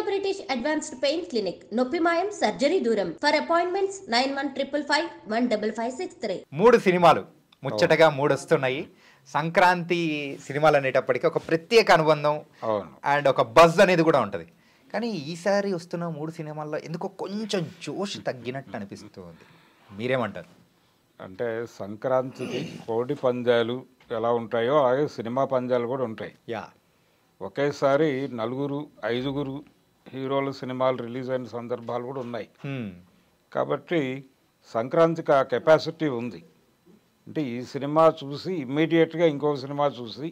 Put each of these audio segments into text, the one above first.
British advanced pain clinic, నొప్పిమాయం surgery దూరం. For appointments 9155515563. 3 సినిమాలు ముచ్చటగా 3 వస్తున్నాయి. సంక్రాంతి సినిమాలు అనేటప్పటికీ ఒక ప్రత్యేక అనుబంధం అండ్ ఒక బజ్ అనేది కూడా ఉంటుంది. కానీ ఈసారి వస్తున్న 3 సినిమాల్లో ఎందుకో కొంచెం జోష్ తగ్గినట్టు అనిపిస్తుంది. మీరేమంటారు? అంటే సంక్రాంతికి కోడి పందాలు ఎలా ఉంటాయో అలాగే సినిమా పందాలు కూడా ఉంటాయి. ఒకేసారి 4-5 హీరోల సినిమాలు రిలీజ్ అయిన సందర్భాలు కూడా ఉన్నాయి. కాబట్టి సంక్రాంతికి ఆ కెపాసిటీ ఉంది. అంటే ఈ సినిమా చూసి ఇమ్మీడియట్గా ఇంకొక సినిమా చూసి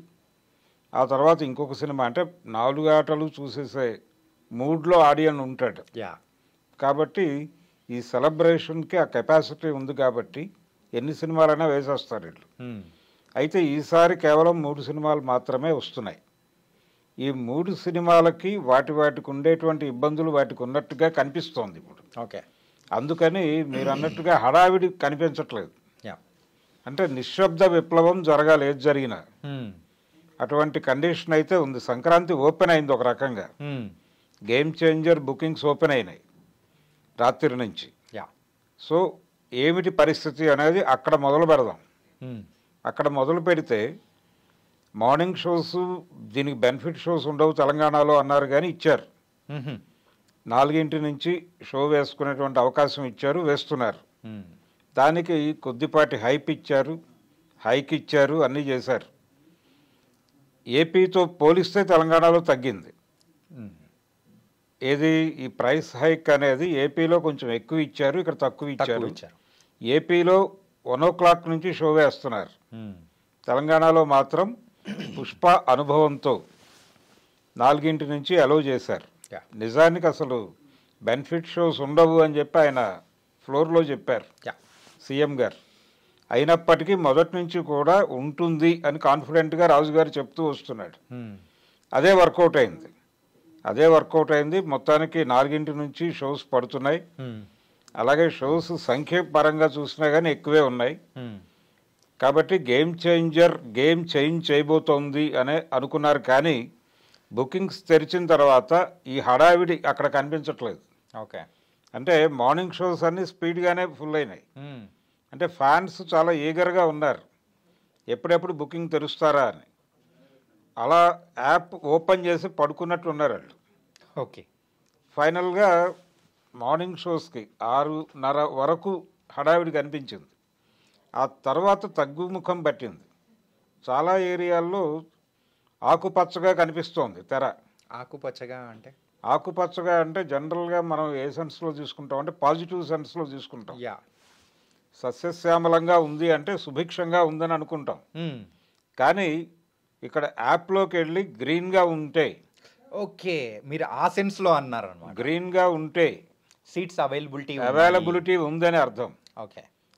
ఆ తర్వాత ఇంకొక సినిమా, అంటే 4 ఆటలు చూసేసే మూడ్లో ఆడియన్ ఉంటాడు. కాబట్టి ఈ సెలబ్రేషన్కి ఆ కెపాసిటీ ఉంది కాబట్టి ఎన్ని సినిమాలైనా వేసేస్తారు వీళ్ళు. అయితే ఈసారి కేవలం 3 సినిమాలు మాత్రమే వస్తున్నాయి. ఈ 3 సినిమాలకి వాటికి ఉండేటువంటి ఇబ్బందులు వాటికి ఉన్నట్టుగా కనిపిస్తోంది ఇప్పుడు. అందుకని మీరు అన్నట్టుగా హడావిడి కనిపించట్లేదు. అంటే నిశ్శబ్ద విప్లవం జరగాలి ఏది జరిగినా, అటువంటి కండిషన్ అయితే ఉంది. సంక్రాంతి ఓపెన్ అయింది ఒక రకంగా, గేమ్ చేంజర్ బుకింగ్స్ ఓపెన్ అయినాయి రాత్రి నుంచి. సో ఏమిటి పరిస్థితి అనేది అక్కడ మొదలు పెడదాం. అక్కడ మొదలు పెడితే మార్నింగ్ షోస్ దీనికి బెనిఫిట్ షోస్ ఉండవు తెలంగాణలో అన్నారు, కానీ ఇచ్చారు. 4 నుంచి షో వేసుకునేటువంటి అవకాశం ఇచ్చారు, వేస్తున్నారు. దానికి కొద్దిపాటి హైక్ ఇచ్చారు, అన్నీ చేశారు. ఏపీతో పోలిస్తే తెలంగాణలో తగ్గింది. ఏది ఈ ప్రైస్ హైక్ అనేది ఏపీలో కొంచెం ఎక్కువ ఇచ్చారు, ఇక్కడ తక్కువ ఇచ్చారు. ఏపీలో 1 o'clock నుంచి షో వేస్తున్నారు, తెలంగాణలో మాత్రం పుష్ప అనుభవంతో 4 నుంచి అలౌ చేశారు. నిజానికి అసలు బెనిఫిట్ షోస్ ఉండవు అని చెప్పి ఆయన ఫ్లోర్లో చెప్పారు సీఎం గారు. అయినప్పటికీ మొదటి నుంచి కూడా ఉంటుంది అని కాన్ఫిడెంట్గా రాజుగారు చెప్తూ వస్తున్నాడు. అదే వర్కౌట్ అయింది. మొత్తానికి 4 నుంచి షోస్ పడుతున్నాయి. అలాగే షోస్ సంఖ్య పరంగా చూసినా కానీ ఎక్కువే ఉన్నాయి. కాబట్టి గేమ్ చేంజ్ చేయబోతోంది అనే అనుకున్నారు, కానీ బుకింగ్స్ తెరిచిన తర్వాత ఈ హడావిడి అక్కడ కనిపించట్లేదు. అంటే మార్నింగ్ షోస్ అన్నీ స్పీడ్గానే ఫుల్ అయినాయి. అంటే ఫ్యాన్స్ చాలా ఈగర్గా ఉన్నారు, ఎప్పుడెప్పుడు బుకింగ్ తెరుస్తారా అని. అలా యాప్ ఓపెన్ చేసి పడుకున్నట్టు ఉన్నారు వాళ్ళు. ఫైనల్గా మార్నింగ్ షోస్కి 6:30 వరకు హడావిడి కనిపించింది. ఆ తర్వాత తగ్గుముఖం పట్టింది. చాలా ఏరియాల్లో ఆకుపచ్చగా కనిపిస్తోంది తెర. ఆకుపచ్చగా అంటే జనరల్గా మనం ఏ సెన్స్లో తీసుకుంటాం అంటే పాజిటివ్ సెన్స్లో తీసుకుంటాం. సస్యశ్యామలంగా ఉంది అంటే సుభిక్షంగా ఉందని అనుకుంటాం. కానీ ఇక్కడ యాప్లోకి వెళ్ళి గ్రీన్గా ఉంటే, మీరు ఆ సెన్స్లో అన్నారు, గ్రీన్గా ఉంటే సీట్స్ అవైలబిలిటీ ఉందని అర్థం.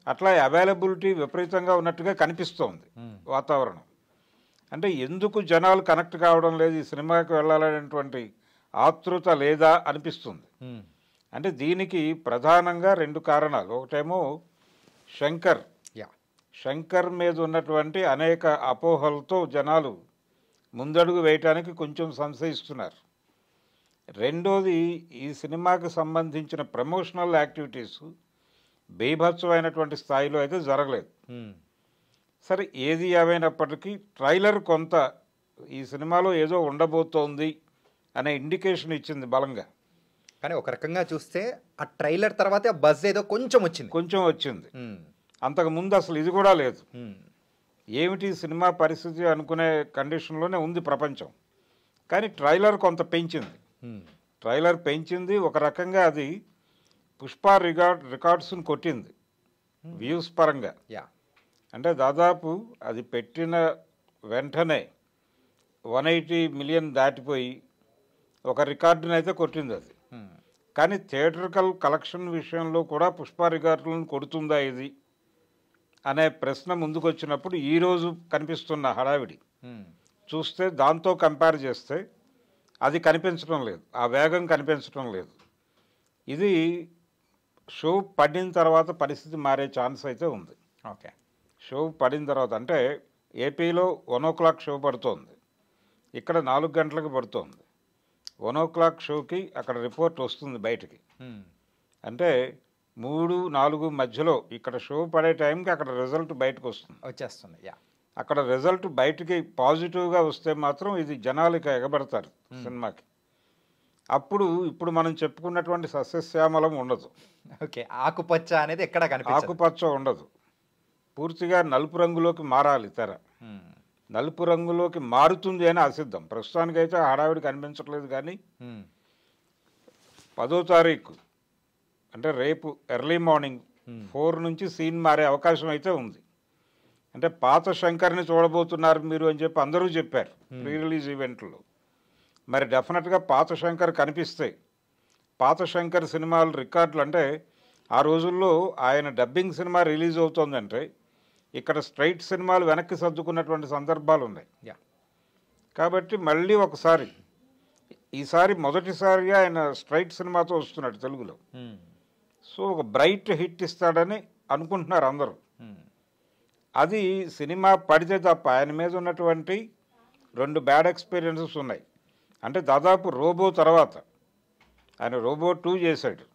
అట్లా అవైలబిలిటీ విపరీతంగా ఉన్నట్టుగా కనిపిస్తోంది వాతావరణం. అంటే ఎందుకు జనాలు కనెక్ట్ కావడం లేదు, ఈ సినిమాకి వెళ్ళాలనేటువంటి ఆతృత లేదా అనిపిస్తుంది. అంటే దీనికి ప్రధానంగా 2 కారణాలు. ఒకటేమో శంకర్ మీద ఉన్నటువంటి అనేక అపోహలతో జనాలు ముందడుగు వేయటానికి కొంచెం సంశయిస్తున్నారు. రెండోది, ఈ సినిమాకి సంబంధించిన ప్రమోషనల్ యాక్టివిటీస్ బీభత్సమైనటువంటి స్థాయిలో అయితే జరగలేదు. సరే, ఏది ఏమైనప్పటికీ ట్రైలర్ కొంత ఈ సినిమాలో ఏదో ఉండబోతోంది అనే ఇండికేషన్ ఇచ్చింది బలంగా. కానీ ఒక రకంగా చూస్తే ఆ ట్రైలర్ తర్వాత బజ్ ఏదో కొంచెం వచ్చింది. అంతకుముందు అసలు ఇది కూడా లేదు. ఏమిటి సినిమా పరిస్థితి అనుకునే కండిషన్లోనే ఉంది ప్రపంచం. కానీ ట్రైలర్ కొంత పెంచింది. ఒక రకంగా అది పుష్ప రికార్డ్స్ని కొట్టింది వ్యూస్ పరంగా. అంటే దాదాపు అది పెట్టిన వెంటనే 180 million దాటిపోయి ఒక రికార్డుని అయితే కొట్టింది అది. కానీ థియేట్రికల్ కలెక్షన్ విషయంలో కూడా పుష్ప రికార్డులను కొడుతుందా ఇది అనే ప్రశ్న ముందుకు వచ్చినప్పుడు ఈరోజు కనిపిస్తున్న హడావిడి చూస్తే దాంతో కంపేర్ చేస్తే అది కనిపించడం లేదు, ఆ వేగం కనిపించడం లేదు. ఇది షో పడిన తర్వాత పరిస్థితి మారే ఛాన్స్ అయితే ఉంది. షో పడిన తర్వాత అంటే ఏపీలో 1 o'clock షో పడుతోంది, ఇక్కడ 4 గంటలకు పడుతోంది. 1 o'clock షోకి అక్కడ రిపోర్ట్ వస్తుంది బయటికి. అంటే 3-4 మధ్యలో ఇక్కడ షో పడే టైంకి అక్కడ రిజల్ట్ బయటకు వచ్చేస్తుంది. అక్కడ రిజల్ట్ బయటికి పాజిటివ్గా వస్తే మాత్రం ఇది జనాలకి ఎగబడతారు సినిమాకి. అప్పుడు ఇప్పుడు మనం చెప్పుకున్నటువంటి సస్యశ్యామలం ఉండదు. ఓకే, ఆకుపచ్చ అనేది ఎక్కడ కనిపించదు. ఆకుపచ్చ ఉండదు, పూర్తిగా నలుపు రంగులోకి మారాలి తెర. నలుపు రంగులోకి మారుతుంది అని ఆశిద్దాం. ప్రస్తుతానికైతే హడావిడి కనిపించట్లేదు. కానీ 10వ తారీఖు అంటే రేపు ఎర్లీ మార్నింగ్ 4 నుంచి సీన్ మారే అవకాశం అయితే ఉంది. అంటే పాత శంకర్ని చూడబోతున్నారు మీరు అని చెప్పి అందరూ చెప్పారు ప్రీ రిలీజ్ ఈవెంట్లో. మరి డెఫినెట్గా పాత శంకర్ కనిపిస్తే, పాత శంకర్ సినిమాలు రికార్డులు అంటే ఆ రోజుల్లో ఆయన డబ్బింగ్ సినిమా రిలీజ్ అవుతోందంటే ఇక్కడ స్ట్రైట్ సినిమాలు వెనక్కి సర్దుకున్నటువంటి సందర్భాలు ఉన్నాయి. కాబట్టి మళ్ళీ ఒకసారి ఈసారి మొదటిసారిగా ఆయన స్ట్రైట్ సినిమాతో వస్తున్నాడు తెలుగులో. సో ఒక బ్రైట్ హిట్ ఇస్తాడని అనుకుంటున్నారు అందరూ. అది సినిమా పడితే తప్ప ఆయన మీద ఉన్నటువంటి 2 బ్యాడ్ ఎక్స్పీరియన్సెస్ ఉన్నాయి. అంటే దాదాపు రోబో తర్వాత ఆయన రోబో 2 చేశాడు.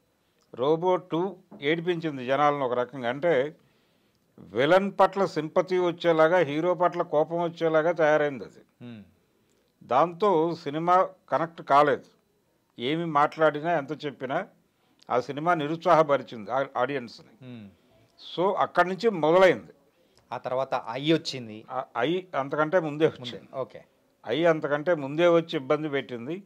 రోబో 2 ఏడిపించింది జనాలను ఒక రకంగా. అంటే విలన్ పట్ల సింపతి వచ్చేలాగా, హీరో పట్ల కోపం వచ్చేలాగా తయారైంది అది. దాంతో సినిమా కనెక్ట్ కాలేదు. ఏమి మాట్లాడినా ఎంత చెప్పినా ఆ సినిమా నిరుత్సాహపరిచింది ఆడియన్స్ని. సో అక్కడి నుంచి మొదలైంది. ఆ తర్వాత ఐ వచ్చింది. ఐ అంతకంటే ముందే వచ్చింది. ఓకే, ఐ అంతకంటే ముందే వచ్చి ఇబ్బంది పెట్టింది.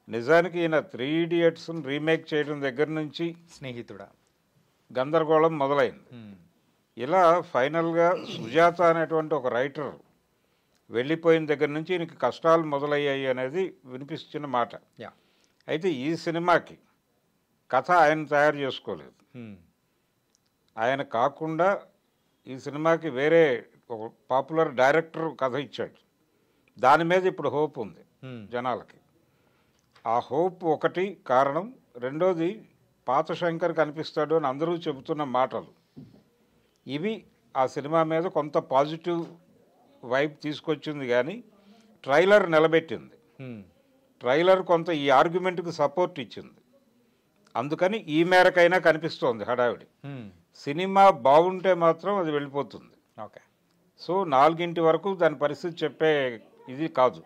నిజానికి ఈయన 3 Idiots రీమేక్ చేయడం దగ్గర నుంచి స్నేహితుడా గందరగోళం మొదలైంది. ఇలా ఫైనల్గా సుజాత అనేటువంటి ఒక రైటర్ వెళ్ళిపోయిన దగ్గర నుంచి ఈయనకి కష్టాలు మొదలయ్యాయి అనేది వినిపిస్తున్న మాట. అయితే ఈ సినిమాకి కథ ఆయన తయారు చేసుకోలేదు. ఆయన కాకుండా ఈ సినిమాకి వేరే ఒక పాపులర్ డైరెక్టర్ కథ ఇచ్చాడు. దాని మీద ఇప్పుడు హోప్ ఉంది జనాలకి. ఆ హోప్ ఒకటి కారణం. రెండోది పాత శంకర్ కనిపిస్తాడు అని అందరూ చెబుతున్న మాటలు. ఇవి ఆ సినిమా మీద కొంత పాజిటివ్ వైబ్ తీసుకొచ్చింది. కానీ ట్రైలర్ నిలబెట్టింది. ట్రైలర్ కొంత ఈ ఆర్గ్యుమెంట్కి సపోర్ట్ ఇచ్చింది. అందుకని ఈ మేరకైనా కనిపిస్తోంది హడావిడి. సినిమా బాగుంటే మాత్రం అది వెళ్ళిపోతుంది. ఓకే, సో 4 వరకు దాని పరిస్థితి చెప్పే ఇది కాదు.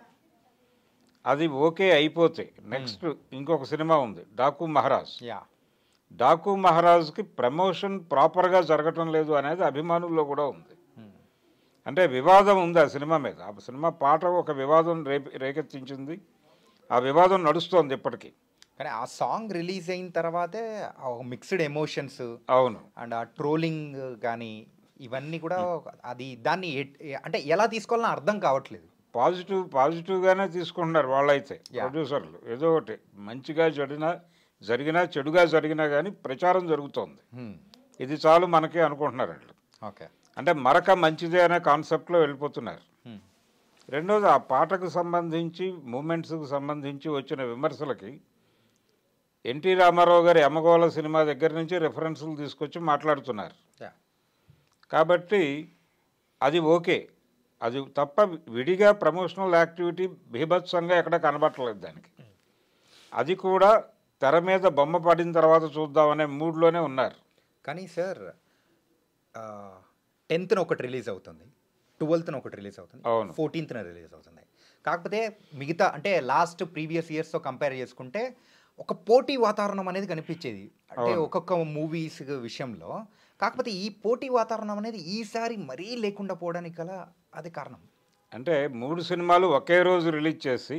అది ఓకే అయిపోతే నెక్స్ట్ ఇంకొక సినిమా ఉంది, డాకు మహారాజ్. డాకు మహారాజ్కి ప్రమోషన్ ప్రాపర్గా జరగటం లేదు అనేది అభిమానుల్లో కూడా ఉంది. అంటే వివాదం ఉంది ఆ సినిమా మీద. ఆ సినిమా పాట ఒక వివాదం రేకెత్తించింది. ఆ వివాదం నడుస్తోంది ఇప్పటికీ. కానీ ఆ సాంగ్ రిలీజ్ అయిన తర్వాతే మిక్స్డ్ ఎమోషన్స్, అవును, అండ్ ఆ ట్రోలింగ్ కానీ ఇవన్నీ కూడా అది దాన్ని అంటే ఎలా తీసుకోవాలని అర్థం కావట్లేదు. పాజిటివ్గానే తీసుకుంటున్నారు వాళ్ళైతే ప్రొడ్యూసర్లు. ఏదో ఒకటి మంచిగా జరిగినా చెడుగా జరిగినా కానీ ప్రచారం జరుగుతోంది. ఇది చాలు మనకి అనుకుంటున్నారు వాళ్ళు. ఓకే, అంటే మరక మంచిదే అనే కాన్సెప్ట్లో వెళ్ళిపోతున్నారు. రెండోది ఆ పాటకు సంబంధించి, మూమెంట్స్కి సంబంధించి వచ్చిన విమర్శలకి ఎన్టీ రామారావు గారి యమగోళ సినిమా దగ్గర నుంచి రెఫరెన్సులు తీసుకొచ్చి మాట్లాడుతున్నారు. కాబట్టి అది ఓకే. అది తప్ప విడిగా ప్రమోషనల్ యాక్టివిటీ బీభత్సంగా ఎక్కడ కనబట్టలేదు దానికి. అది కూడా తెర మీద బొమ్మ పడిన తర్వాత చూద్దామనే మూడ్లోనే ఉన్నారు. కానీ సార్ 10th ఒకటి రిలీజ్ అవుతుంది, 12th ఒకటి రిలీజ్ అవుతుంది, 14th రిలీజ్ అవుతుంది. కాకపోతే మిగతా అంటే లాస్ట్ ప్రీవియస్ ఇయర్స్తో కంపేర్ చేసుకుంటే ఒక పోటీ వాతావరణం అనేది కనిపించేది అంటే ఒక్కొక్క మూవీస్ విషయంలో. కాకపోతే ఈ పోటీ వాతావరణం అనేది ఈసారి మరీ లేకుండా పోవడానికి గల అది కారణం. అంటే 3 సినిమాలు ఒకే రోజు రిలీజ్ చేసి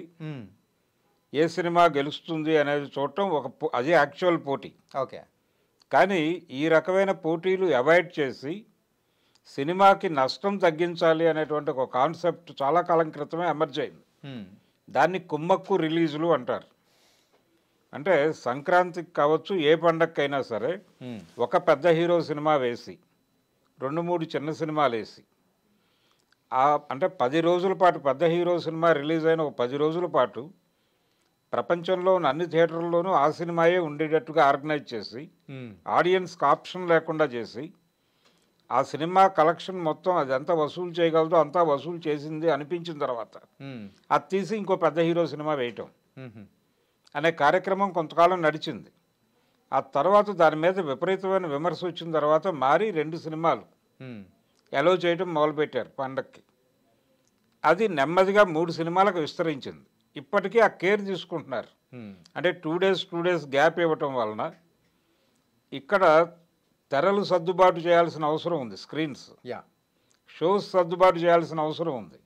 ఏ సినిమా గెలుస్తుంది అనేది చూడటం అది యాక్చువల్ పోటీ. ఓకే, కానీ ఈ రకమైన పోటీలు అవాయిడ్ చేసి సినిమాకి నష్టం తగ్గించాలి అనేటువంటి ఒక కాన్సెప్ట్ చాలా కాలం క్రితమే ఎమర్జ్ అయింది. దాన్ని కుమ్మక్కు రిలీజులు అంటారు. అంటే సంక్రాంతికి కావచ్చు, ఏ పండగకైనా సరే ఒక పెద్ద హీరో సినిమా వేసి 2-3 చిన్న సినిమాలు వేసి అంటే 10 రోజుల పాటు పెద్ద హీరో సినిమా రిలీజ్ అయిన ఒక 10 రోజుల పాటు ప్రపంచంలో ఉన్న అన్ని థియేటర్లలోనూ ఆ సినిమాయే ఉండేటట్టుగా ఆర్గనైజ్ చేసి ఆడియన్స్కి ఆప్షన్ లేకుండా చేసి ఆ సినిమా కలెక్షన్ మొత్తం అది ఎంత వసూలు చేయగలదో అంతా వసూలు చేసింది అనిపించిన తర్వాత అది తీసి ఇంకో పెద్ద హీరో సినిమా వేయటం. అనే కార్యక్రమం కొంతకాలం నడిచింది. ఆ తర్వాత దాని మీద విపరీతమైన విమర్శ వచ్చిన తర్వాత మారి 2 సినిమాలు అలో చేయడం మొదలుపెట్టారు పండక్కి. అది నెమ్మదిగా 3 సినిమాలకు విస్తరించింది. ఇప్పటికీ ఆ కేర్ తీసుకుంటున్నారు. అంటే 2 days గ్యాప్ ఇవ్వటం వలన ఇక్కడ తెరలు సర్దుబాటు చేయాల్సిన అవసరం ఉంది, స్క్రీన్స్ షోస్ సర్దుబాటు చేయాల్సిన అవసరం ఉంది.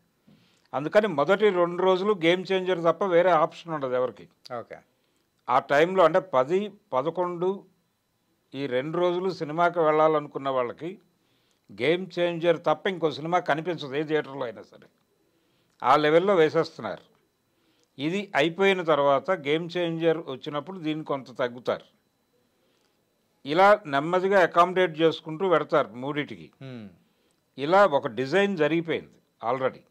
అందుకని మొదటి 2 రోజులు గేమ్ చేంజర్ తప్ప వేరే ఆప్షన్ ఉండదు ఎవరికి. ఓకే, ఆ టైంలో అంటే 10, 11 ఈ 2 రోజులు సినిమాకి వెళ్ళాలనుకున్న వాళ్ళకి గేమ్ చేంజర్ తప్ప ఇంకో సినిమా కనిపించదు, ఏ థియేటర్లో అయినా సరే. ఆ లెవెల్లో వేసేస్తున్నారు. ఇది అయిపోయిన తర్వాత గేమ్ చేంజర్ వచ్చినప్పుడు దీన్ని కొంత తగ్గుతారు. ఇలా నెమ్మదిగా అకామిడేట్ చేసుకుంటూ పెడతారు మూడిటికి. ఇలా ఒక డిజైన్ జరిగిపోయింది ఆల్రెడీ.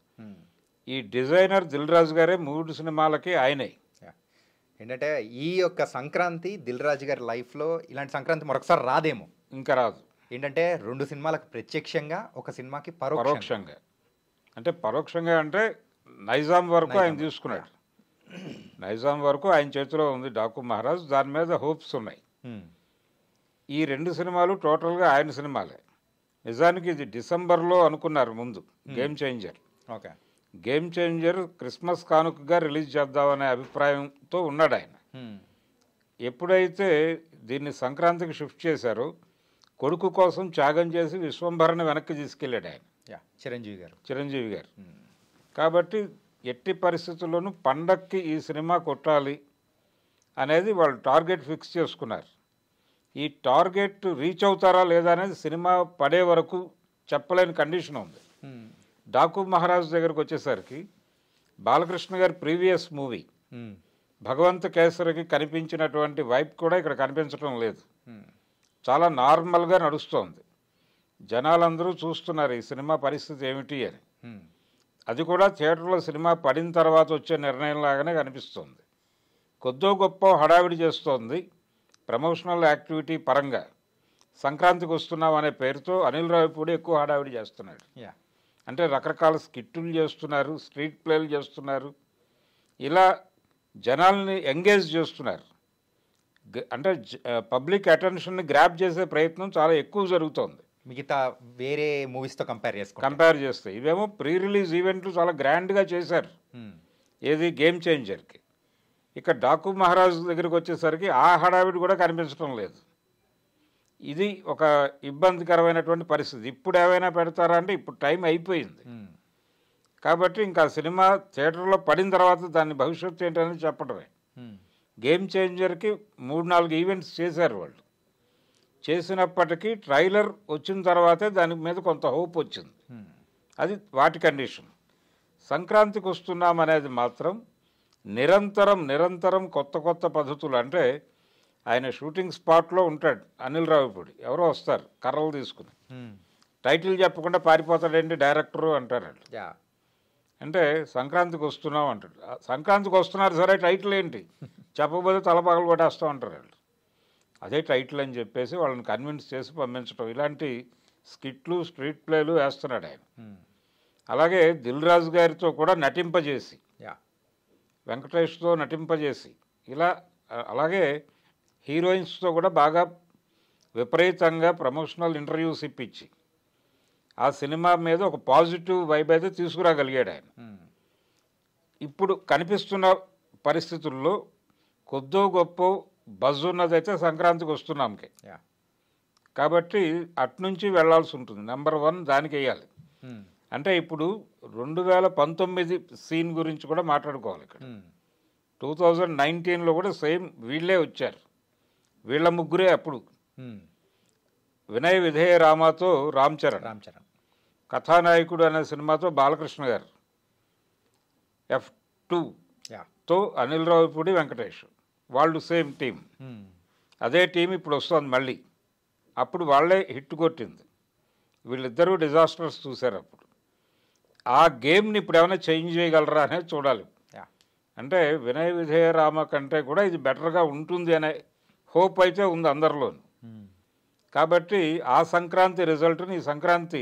ఈ డిజైనర్ దిల్ రాజు గారే 3 సినిమాలకి ఆయనే. ఏంటంటే ఈ యొక్క సంక్రాంతి దిల్ రాజు గారి లైఫ్లో ఇలాంటి సంక్రాంతి మరొకసారి రాదేమో, ఇంకా రాదు. ఏంటంటే 2 సినిమాలకు ప్రత్యక్షంగా, ఒక సినిమాకి పరోక్షంగా. అంటే పరోక్షంగా అంటే నైజాం వరకు ఆయన తీసుకున్నాడు. నైజాం వరకు ఆయన చేతిలో ఉంది డాకు మహారాజ్, దాని మీద హోప్స్ ఉన్నాయి. ఈ 2 సినిమాలు టోటల్గా ఆయన సినిమాలే. నిజానికి ఇది డిసెంబర్లో అనుకున్నారు ముందు game changer. Okay, game changer Christmas కానుకగా రిలీజ్ చేద్దామనే అభిప్రాయంతో ఉన్నాడు ఆయన. ఎప్పుడైతే దీన్ని సంక్రాంతికి షిఫ్ట్ చేశారో కొడుకు కోసం త్యాగం చేసి విశ్వంభరని వెనక్కి తీసుకెళ్ళాడు ఆయన, చిరంజీవి గారు. కాబట్టి ఎట్టి పరిస్థితుల్లోనూ పండక్కి ఈ సినిమా కొట్టాలి అనేది వాళ్ళు టార్గెట్ ఫిక్స్ చేసుకున్నారు. ఈ టార్గెట్ రీచ్ అవుతారా లేదా అనేది సినిమా పడే వరకు చెప్పలేని కండిషన్ ఉంది. డాకు మహారాజ్ దగ్గరకు వచ్చేసరికి బాలకృష్ణ గారి ప్రీవియస్ మూవీ భగవంత్ కేసరికి కనిపించినటువంటి వైబ్ కూడా ఇక్కడ కనిపించడం లేదు. చాలా నార్మల్గా నడుస్తోంది. జనాలందరూ చూస్తున్నారు ఈ సినిమా పరిస్థితి ఏమిటి అని. అది కూడా థియేటర్లో సినిమా పడిన తర్వాత వచ్చే నిర్ణయంలాగానే కనిపిస్తుంది. కొద్దో గొప్ప హడావిడి చేస్తోంది ప్రమోషనల్ యాక్టివిటీ పరంగా. సంక్రాంతికి వస్తున్నాం అనే పేరుతో అనిల్ రావిపూడి ఎక్కువ హడావిడి చేస్తున్నాడు. అంటే రకరకాల స్కిట్టులు చేస్తున్నారు, స్ట్రీట్ ప్లేలు చేస్తున్నారు, ఇలా జనాల్ని ఎంగేజ్ చేస్తున్నారు. అంటే పబ్లిక్ అటెన్షన్ని గ్రాప్ చేసే ప్రయత్నం చాలా ఎక్కువ జరుగుతోంది మిగతా వేరే మూవీస్తో కంపేర్ చేస్తే. ఇవేమో ప్రీ రిలీజ్ ఈవెంట్లు చాలా గ్రాండ్గా చేశారు ఏది గేమ్ చేంజర్కి. ఇక డాకు మహారాజ్ దగ్గరికి వచ్చేసరికి ఆ హడావిడి కూడా కనిపించడం లేదు. ఇది ఒక ఇబ్బందికరమైనటువంటి పరిస్థితి. ఇప్పుడు ఏమైనా పెడతారా అంటే ఇప్పుడు టైం అయిపోయింది కాబట్టి ఇంకా సినిమా థియేటర్లో పడిన తర్వాత దాని భవిష్యత్తు ఏంటనేది చెప్పడమే. గేమ్ చేంజర్కి 3-4 ఈవెంట్స్ చేశారు వాళ్ళు. చేసినప్పటికీ ట్రైలర్ వచ్చిన తర్వాతే దాని మీద కొంత హోప్ వచ్చింది. అది వాటి కండిషన్. సంక్రాంతికి వస్తున్నాం అనేది మాత్రం నిరంతరం కొత్త పద్ధతులు. అంటే ఆయన షూటింగ్ స్పాట్లో ఉంటాడు అనిల్ రావిపూడి, ఎవరో వస్తారు కర్రలు తీసుకుని, టైటిల్ చెప్పకుండా పారిపోతాడండి డైరెక్టరు అంటారు. అంటే సంక్రాంతికి వస్తున్నాం అంటాడు. సంక్రాంతికి వస్తున్నారు సరే, టైటిల్ ఏంటి చెప్పబోతే తలపగలు కొట్టేస్తాం అంటారు వాళ్ళు. అదే టైటిల్ అని చెప్పేసి వాళ్ళని కన్విన్స్ చేసి పంపించడం, ఇలాంటి స్కిట్లు స్ట్రీట్ ప్లేలు వేస్తున్నాడు ఆయన. అలాగే దిల్ రాజు గారితో కూడా నటింపజేసి, వెంకటేష్తో నటింపజేసి, ఇలా అలాగే హీరోయిన్స్తో కూడా బాగా విపరీతంగా ప్రమోషనల్ ఇంటర్వ్యూస్ ఇప్పించి ఆ సినిమా మీద ఒక పాజిటివ్ వైబ్ అయితే తీసుకురాగలిగాడు ఆయన. ఇప్పుడు కనిపిస్తున్న పరిస్థితుల్లో కొద్దో గొప్ప బజ్ ఉన్నదైతే సంక్రాంతికి వస్తున్నాంకి. కాబట్టి అట్నుంచి వెళ్లాల్సి ఉంటుంది. నెంబర్ 1 దానికి వేయాలి. అంటే ఇప్పుడు 2019 సీన్ గురించి కూడా మాట్లాడుకోవాలి. ఇక్కడ 2019లో కూడా సేమ్ వీళ్ళే వచ్చారు. వీళ్ళ ముగ్గురే అప్పుడు వినయ విధేయ రామాతో రామ్ చరణ్, కథానాయకుడు అనే సినిమాతో బాలకృష్ణ గారు, F2తో అనిల్ రావిపూడి వెంకటేష్, వాళ్ళు సేమ్ టీం. అదే టీం ఇప్పుడు వస్తుంది మళ్ళీ. అప్పుడు వాళ్ళే హిట్ కొట్టింది. వీళ్ళిద్దరూ డిజాస్టర్స్ చూశారు అప్పుడు. ఆ గేమ్ని ఇప్పుడు ఏమైనా చేంజ్ చేయగలరా అనేది చూడాలి. అంటే వినయ విధేయ రామ కంటే కూడా ఇది బెటర్గా ఉంటుంది అనే హోప్ అయితే ఉంది అందరిలోనూ. కాబట్టి ఆ సంక్రాంతి రిజల్ట్ని ఈ సంక్రాంతి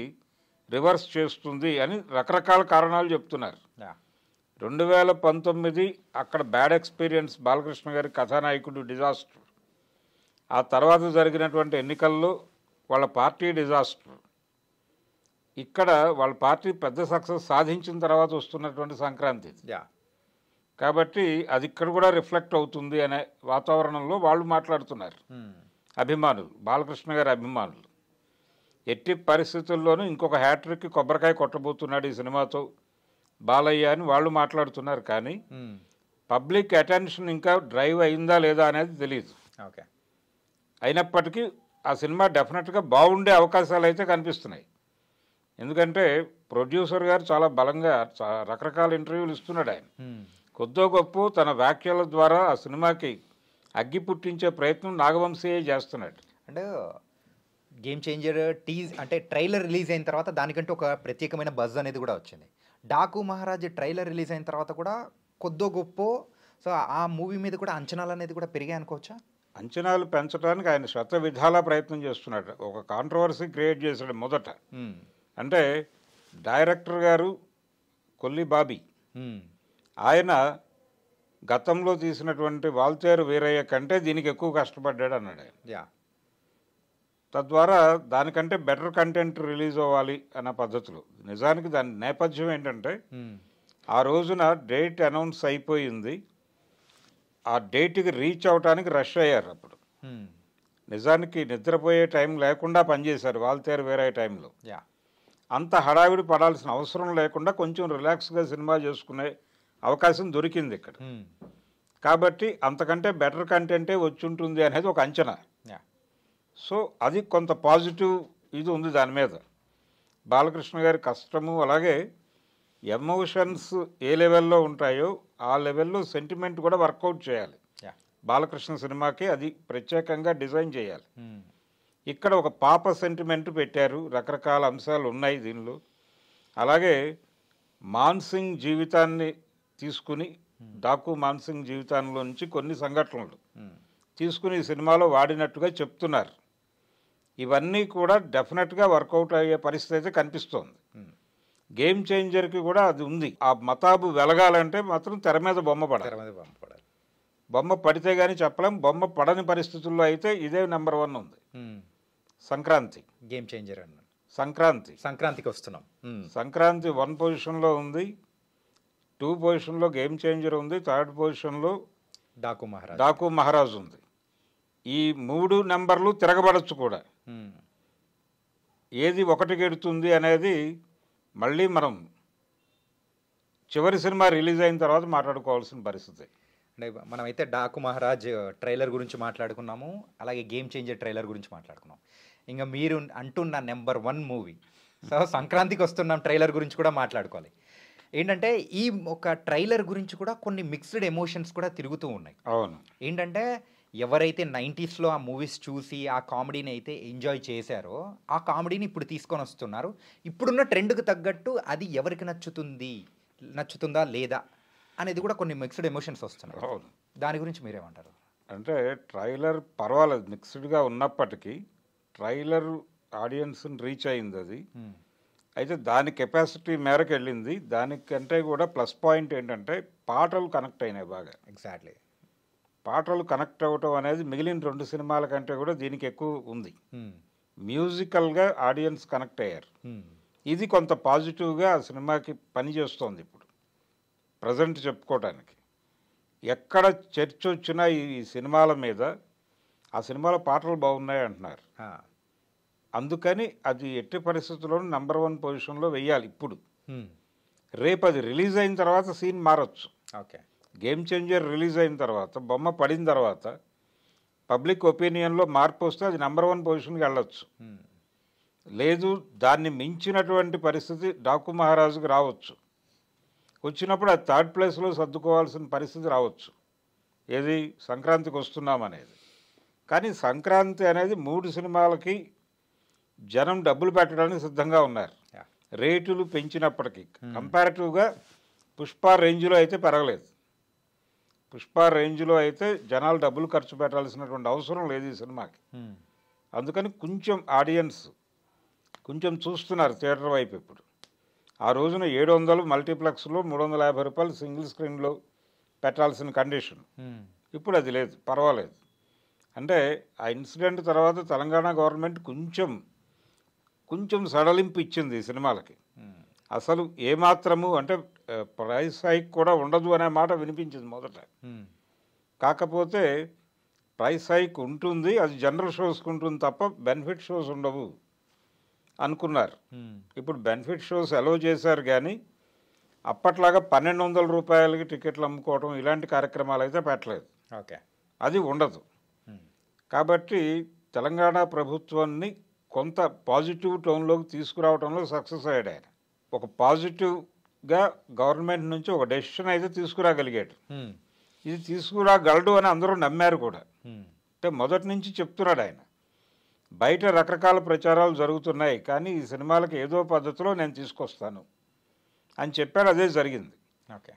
రివర్స్ చేస్తుంది అని రకరకాల కారణాలు చెప్తున్నారు. 2019 అక్కడ బ్యాడ్ ఎక్స్పీరియన్స్, బాలకృష్ణ గారి కథానాయకుడు డిజాస్టర్. ఆ తర్వాత జరిగినటువంటి ఎన్నికల్లో వాళ్ళ పార్టీ డిజాస్టర్. ఇక్కడ వాళ్ళ పార్టీ పెద్ద సక్సెస్ సాధించిన తర్వాత వస్తున్నటువంటి సంక్రాంతి. కాబట్టి అది ఇక్కడ కూడా రిఫ్లెక్ట్ అవుతుంది అనే వాతావరణంలో వాళ్ళు మాట్లాడుతున్నారు అభిమానులు, బాలకృష్ణ గారి అభిమానులు. ఎట్టి పరిస్థితుల్లోనూ ఇంకొక హ్యాట్రిక్ కొబ్బరికాయ కొట్టబోతున్నాడు ఈ సినిమాతో బాలయ్య అని వాళ్ళు మాట్లాడుతున్నారు. కానీ పబ్లిక్ అటెన్షన్ ఇంకా డ్రైవ్ అయిందా లేదా అనేది తెలియదు. అయినప్పటికీ ఆ సినిమా డెఫినెట్గా బాగుండే అవకాశాలు అయితే కనిపిస్తున్నాయి. ఎందుకంటే ప్రొడ్యూసర్ గారు చాలా బలంగా రకరకాల ఇంటర్వ్యూలు ఇస్తున్నాడు. ఆయన కొద్దో గొప్ప తన వ్యాఖ్యల ద్వారా ఆ సినిమాకి అగ్గి పుట్టించే ప్రయత్నం నాగవంశీయే చేస్తున్నాడు. అంటే గేమ్ చేంజర్ అంటే ట్రైలర్ రిలీజ్ అయిన తర్వాత దానికంటే ఒక ప్రత్యేకమైన బజ్ అనేది కూడా వచ్చింది. డాకు మహారాజ్ ట్రైలర్ రిలీజ్ అయిన తర్వాత కూడా కొద్దో గొప్ప సో ఆ మూవీ మీద కూడా అంచనాలు అనేది కూడా పెరిగాయి అనుకోవచ్చా? అంచనాలు పెంచడానికి ఆయన శత విధాలా ప్రయత్నం చేస్తున్నాడు. ఒక కాంట్రవర్సీ క్రియేట్ చేశాడు మొదట. అంటే డైరెక్టర్ గారు కొల్లి బాబీ, ఆయన గతంలో తీసినటువంటి వాల్తేరు వీరయ్య కంటే దీనికి ఎక్కువ కష్టపడ్డాడు అన్నాడు ఆయన. తద్వారా దానికంటే బెటర్ కంటెంట్ రిలీజ్ అవ్వాలి అన్న పద్ధతిలో. నిజానికి దాని నేపథ్యం ఏంటంటే ఆ రోజున డేట్ అనౌన్స్ అయిపోయింది, ఆ డేట్కి రీచ్ అవడానికి రష్ అయ్యారు. అప్పుడు నిజానికి నిద్రపోయే టైం లేకుండా పనిచేశారు వాల్తేరు వీరయ్య టైంలో. అంత హడావిడి పడాల్సిన అవసరం లేకుండా కొంచెం రిలాక్స్గా సినిమా చేసుకునే అవకాశం దొరికింది ఇక్కడ. కాబట్టి అంతకంటే బెటర్ కంటెంటే వచ్చి ఉంటుంది అనేది ఒక అంచనా. సో అది కొంత పాజిటివ్ ఇది ఉంది దాని మీద. బాలకృష్ణ గారి కష్టము, అలాగే ఎమోషన్స్ ఏ లెవెల్లో ఉంటాయో ఆ లెవెల్లో సెంటిమెంట్ కూడా వర్కౌట్ చేయాలి బాలకృష్ణ సినిమాకి. అది ప్రత్యేకంగా డిజైన్ చేయాలి. ఇక్కడ ఒక పాప సెంటిమెంట్ పెట్టారు, రకరకాల అంశాలు ఉన్నాయి దీనిలో. అలాగే మాన్సింగ్ జీవితాన్ని తీసుకుని, డాకు మాన్సింగ్ జీవితంలో నుంచి కొన్ని సంఘటనలు తీసుకుని ఈ సినిమాలో వాడినట్టుగా చెప్తున్నారు. ఇవన్నీ కూడా డెఫినెట్గా వర్కౌట్ అయ్యే పరిస్థితి అయితే కనిపిస్తోంది. గేమ్ చేంజర్కి కూడా అది ఉంది. ఆ మతాబు వెలగాలంటే మాత్రం తెర మీద బొమ్మ పడాలి. బొమ్మ పడితే కానీ చెప్పలేం. బొమ్మ పడని పరిస్థితుల్లో అయితే ఇదే నెంబర్ 1 ఉంది. సంక్రాంతి గేమ్ చేంజర్ అన్న సంక్రాంతికి వస్తున్నాం. సంక్రాంతి 1 పొజిషన్లో ఉంది, 2 పొజిషన్లో గేమ్ చేంజర్ ఉంది, 3rd పొజిషన్లో డాకు మహారాజ్ ఉంది. ఈ 3 నెంబర్లు తిరగబడచ్చు కూడా. ఏది ఒకటి గెడుతుంది అనేది మళ్ళీ మనం చివరి సినిమా రిలీజ్ అయిన తర్వాత మాట్లాడుకోవాల్సిన పరిస్థితి. అంటే మనమైతే డాకు మహారాజ్ ట్రైలర్ గురించి మాట్లాడుకున్నాము, అలాగే గేమ్ చేంజర్ ట్రైలర్ గురించి మాట్లాడుకున్నాం. ఇంకా మీరు అంటున్న నెంబర్ 1 మూవీ సో సంక్రాంతికి వస్తున్నాం ట్రైలర్ గురించి కూడా మాట్లాడుకోవాలి. ఏంటంటే ఈ ఒక ట్రైలర్ గురించి కూడా కొన్ని మిక్స్డ్ ఎమోషన్స్ కూడా తిరుగుతూ ఉన్నాయి. అవును. ఏంటంటే ఎవరైతే 90sలో ఆ మూవీస్ చూసి ఆ కామెడీని అయితే ఎంజాయ్ చేశారో ఆ కామెడీని ఇప్పుడు తీసుకొని వస్తున్నారు. ఇప్పుడున్న ట్రెండ్కి తగ్గట్టు అది ఎవరికి నచ్చుతుందా లేదా అనేది కూడా కొన్ని మిక్స్డ్ ఎమోషన్స్ వస్తున్నాయి. అవును. దాని గురించి మీరేమంటారు? అంటే ట్రైలర్ పర్వాలేదు, మిక్స్డ్గా ఉన్నప్పటికీ ట్రైలర్ ఆడియన్స్ని రీచ్ అయింది. అది అయితే దాని కెపాసిటీ మేరకు వెళ్ళింది. దానికంటే కూడా ప్లస్ పాయింట్ ఏంటంటే పాటలు కనెక్ట్ అయినాయి బాగా. ఎగ్జాక్ట్లీ. పాటలు కనెక్ట్ అవ్వటం అనేది మిగిలిన 2 సినిమాల కంటే కూడా దీనికి ఎక్కువ ఉంది. మ్యూజికల్గా ఆడియన్స్ కనెక్ట్ అయ్యారు. ఇది కొంత పాజిటివ్గా ఆ సినిమాకి పనిచేస్తోంది. ఇప్పుడు ప్రజెంట్ చెప్పుకోవటానికి ఎక్కడ చర్చ వచ్చినా ఈ సినిమాల మీద ఆ సినిమాలో పాటలు బాగున్నాయి అంటున్నారు. అందుకని అది ఎట్టి పరిస్థితుల్లోనూ నెంబర్ 1 పొజిషన్లో వెయ్యాలి. ఇప్పుడు రేపు అది రిలీజ్ అయిన తర్వాత సీన్ మారచ్చు. ఓకే. గేమ్ చేంజర్ రిలీజ్ అయిన తర్వాత, బొమ్మ పడిన తర్వాత పబ్లిక్ ఒపీనియన్లో మార్పు వస్తే అది నెంబర్ 1 పొజిషన్కి వెళ్ళొచ్చు. లేదు దాన్ని మించినటువంటి పరిస్థితి డాకు మహారాజుకి రావచ్చు. వచ్చినప్పుడు అది 3rd ప్లేస్లో సర్దుకోవాల్సిన పరిస్థితి రావచ్చు. ఏది సంక్రాంతికి వస్తున్నామనేది. కానీ సంక్రాంతి అనేది 3 సినిమాలకి జనం డబ్బులు పెట్టడానికి సిద్ధంగా ఉన్నారు. రేటులు పెంచినప్పటికీ కంపారిటివ్గా పుష్ప రేంజ్లో అయితే పెరగలేదు. పుష్ప రేంజ్లో అయితే జనాలు డబ్బులు ఖర్చు పెట్టాల్సినటువంటి అవసరం లేదు ఈ సినిమాకి. అందుకని కొంచెం ఆడియన్స్ కొంచెం చూస్తున్నారు థియేటర్ వైపు ఇప్పుడు. ఆ రోజున 700 మల్టీప్లెక్స్లో 350 రూపాయలు సింగిల్ స్క్రీన్లో పెట్టాల్సిన కండిషన్. ఇప్పుడు అది లేదు, పర్వాలేదు. అంటే ఆ ఇన్సిడెంట్ తర్వాత తెలంగాణ గవర్నమెంట్ కొంచెం సడలింపు ఇచ్చింది ఈ సినిమాలకి. అసలు ఏమాత్రము అంటే ప్రైస్ హైక్ కూడా ఉండదు అనే మాట వినిపించింది మొదట. కాకపోతే ప్రైస్ హైక్ ఉంటుంది, అది జనరల్ షోస్కి ఉంటుంది తప్ప బెనిఫిట్ షోస్ ఉండవు అనుకున్నారు. ఇప్పుడు బెనిఫిట్ షోస్ అలౌ చేశారు, కానీ అప్పట్లాగా 1200 రూపాయలకి టికెట్లు అమ్ముకోవడం ఇలాంటి కార్యక్రమాలు అయితే పెట్టలేదు. ఓకే, అది ఉండదు. కాబట్టి తెలంగాణ ప్రభుత్వాన్ని కొంత పాజిటివ్ టోన్లోకి తీసుకురావడంలో సక్సెస్ అయ్యాడు ఆయన. ఒక పాజిటివ్గా గవర్నమెంట్ నుంచి ఒక డెసిషన్ అయితే తీసుకురాగలిగాడు. ఇది తీసుకురాగలడు అని అందరూ నమ్మారు కూడా. అంటే మొదటి నుంచి చెప్తున్నాడు ఆయన. బయట రకరకాల ప్రచారాలు జరుగుతున్నాయి, కానీ ఈ సినిమాలకు ఏదో పద్ధతిలో నేను తీసుకొస్తాను అని చెప్పాడు. అదే జరిగింది. ఓకే,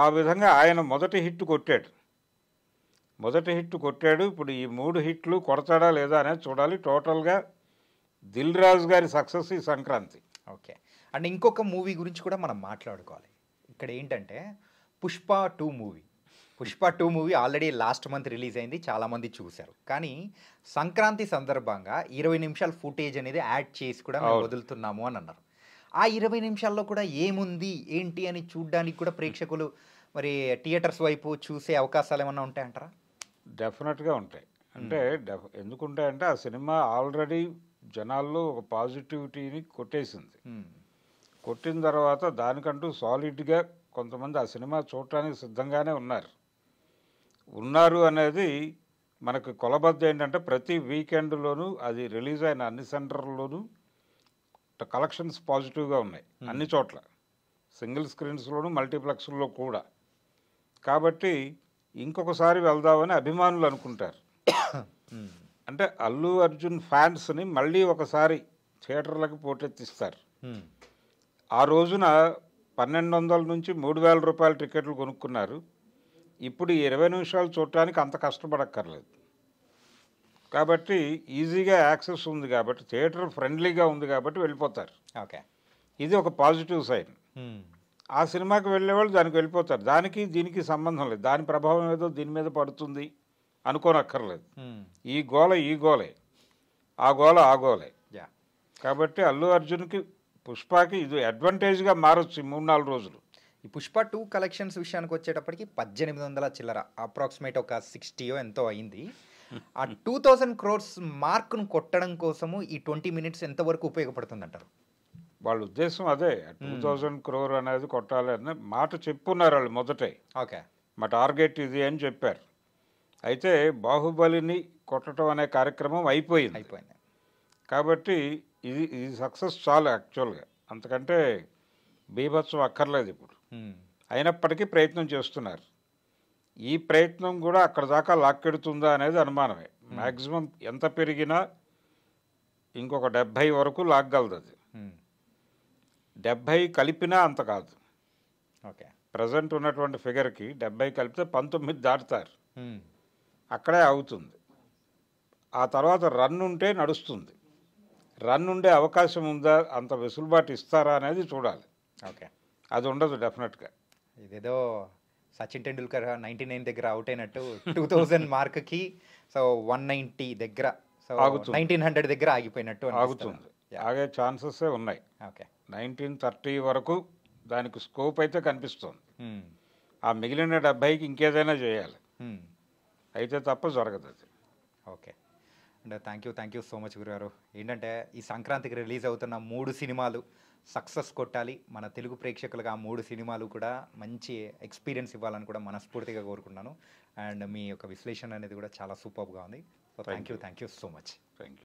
ఆ విధంగా ఆయన మొదటి హిట్ కొట్టాడు. ఇప్పుడు ఈ 3 హిట్లు కొడతాడా లేదా అనేది చూడాలి. టోటల్గా దిల్ రాజు గారి సక్సెస్ ఈ సంక్రాంతి. ఓకే, అండ్ ఇంకొక మూవీ గురించి కూడా మనం మాట్లాడుకోవాలి. ఇక్కడ ఏంటంటే Pushpa 2 movie already last month release అయింది, చాలామంది చూశారు. కానీ సంక్రాంతి సందర్భంగా 20 నిమిషాల ఫుటేజ్ అనేది యాడ్ చేసి కూడా మేము వదులుతున్నాము అని అన్నారు. ఆ 20 నిమిషాల్లో కూడా ఏముంది ఏంటి అని చూడడానికి కూడా ప్రేక్షకులు మరి థియేటర్స్ వైపు చూసే అవకాశాలు ఏమన్నా ఉంటాయంటారా? డెఫినెట్గా ఉంటాయి. అంటే ఎందుకుంటాయంటే ఆ సినిమా ఆల్రెడీ జనాల్లో ఒక పాజిటివిటీని కొట్టేసింది. కొట్టిన తర్వాత దానికంటూ సాలిడ్గా కొంతమంది ఆ సినిమా చూడటానికి సిద్ధంగానే ఉన్నారు అనేది మనకు కొలబద్ద. ఏంటంటే ప్రతి వీకెండ్లోనూ అది రిలీజ్ అయిన అన్ని సెంటర్లోనూ కలెక్షన్స్ పాజిటివ్గా ఉన్నాయి, అన్ని చోట్ల, సింగిల్ స్క్రీన్స్లోను మల్టీప్లెక్స్లో కూడా. కాబట్టి ఇంకొకసారి వెళ్దామని అభిమానులు అనుకుంటారు. అంటే అల్లు అర్జున్ ఫ్యాన్స్ని మళ్ళీ ఒకసారి థియేటర్లకు పోటెత్తిస్తారు. ఆ రోజున 1200 నుంచి 3000 రూపాయల టికెట్లు కొనుక్కున్నారు. ఇప్పుడు 20 నిమిషాలు చూడటానికి అంత కష్టపడక్కర్లేదు. కాబట్టి ఈజీగా యాక్సెస్ ఉంది, కాబట్టి థియేటర్ ఫ్రెండ్లీగా ఉంది, కాబట్టి వెళ్ళిపోతారు. ఓకే, ఇది ఒక పాజిటివ్ సైన్. ఆ సినిమాకి వెళ్ళేవాళ్ళు దానికి వెళ్ళిపోతారు. దానికి దీనికి సంబంధం లేదు. దాని ప్రభావం ఏదో దీని మీద పడుతుంది అనుకోనక్కర్లేదు. ఈ గోలే, ఆ గోలే. కాబట్టి అల్లు అర్జున్కి పుష్పకి ఇది అడ్వాంటేజ్గా మారొచ్చు ఈ 3-4 రోజులు. ఈ పుష్ప 2 కలెక్షన్స్ విషయానికి వచ్చేటప్పటికి 1800 చిల్లర, అప్రాక్సిమేట్ ఒక 60 ఎంతో అయింది. ఆ 2000 crores మార్క్ను కొట్టడం కోసము ఈ 20 minutes ఎంతవరకు ఉపయోగపడుతుందంటారు? వాళ్ళ ఉద్దేశం అదే, 2000 crore అనేది కొట్టాలి అనే మాట చెప్పున్నారు వాళ్ళు మొదటే. ఓకే, మా టార్గెట్ ఇది అని చెప్పారు. అయితే బాహుబలిని కొట్టడం అనే కార్యక్రమం అయిపోయింది. కాబట్టి ఇది సక్సెస్ చాలు యాక్చువల్గా, అంతకంటే బీభత్సం అక్కర్లేదు ఇప్పుడు. అయినప్పటికీ ప్రయత్నం చేస్తున్నారు. ఈ ప్రయత్నం కూడా అక్కడ దాకా లాక్కెడుతుందా అనేది అనుమానమే. మ్యాక్సిమం ఎంత పెరిగినా ఇంకొక 70 వరకు లాగ్గలదు. అది 70 కలిపినా అంత కాదు. ఓకే, ప్రజెంట్ ఉన్నటువంటి ఫిగర్కి 70 కలిపితే 19 దాటుతారు, అక్కడే అవుతుంది. ఆ తర్వాత రన్ ఉంటే నడుస్తుంది. రన్ ఉండే అవకాశం ఉందా, అంత వెసులుబాటు ఇస్తారా అనేది చూడాలి. ఓకే, అది ఉండదు డెఫినెట్గా. ఇదేదో సచిన్ టెండూల్కర్ 99 దగ్గర అవుట్ అయినట్టు 2000 మార్క్కి సో 190 దగ్గర, సో 1900 దగ్గర ఆగిపోయినట్టు ఆగుతుంది. ఆగే ఛాన్సెస్ ఉన్నాయి. ఓకే, 1930 వరకు దానికి స్కోప్ అయితే కనిపిస్తుంది. ఆ మిగిలిన 70కి ఇంకేదైనా చేయాలి, అయితే తప్ప జరగదు అది. Okay, and thank you so much గురుగారు. ఏంటంటే ఈ సంక్రాంతికి రిలీజ్ అవుతున్న 3 సినిమాలు సక్సెస్ కొట్టాలి, మన తెలుగు ప్రేక్షకులకు ఆ 3 సినిమాలు కూడా మంచి ఎక్స్పీరియన్స్ ఇవ్వాలని కూడా మనస్ఫూర్తిగా కోరుకున్నాను. అండ్ మీ యొక్క విశ్లేషణ అనేది కూడా చాలా సూపర్గా ఉంది. So thank you so much. Thank you.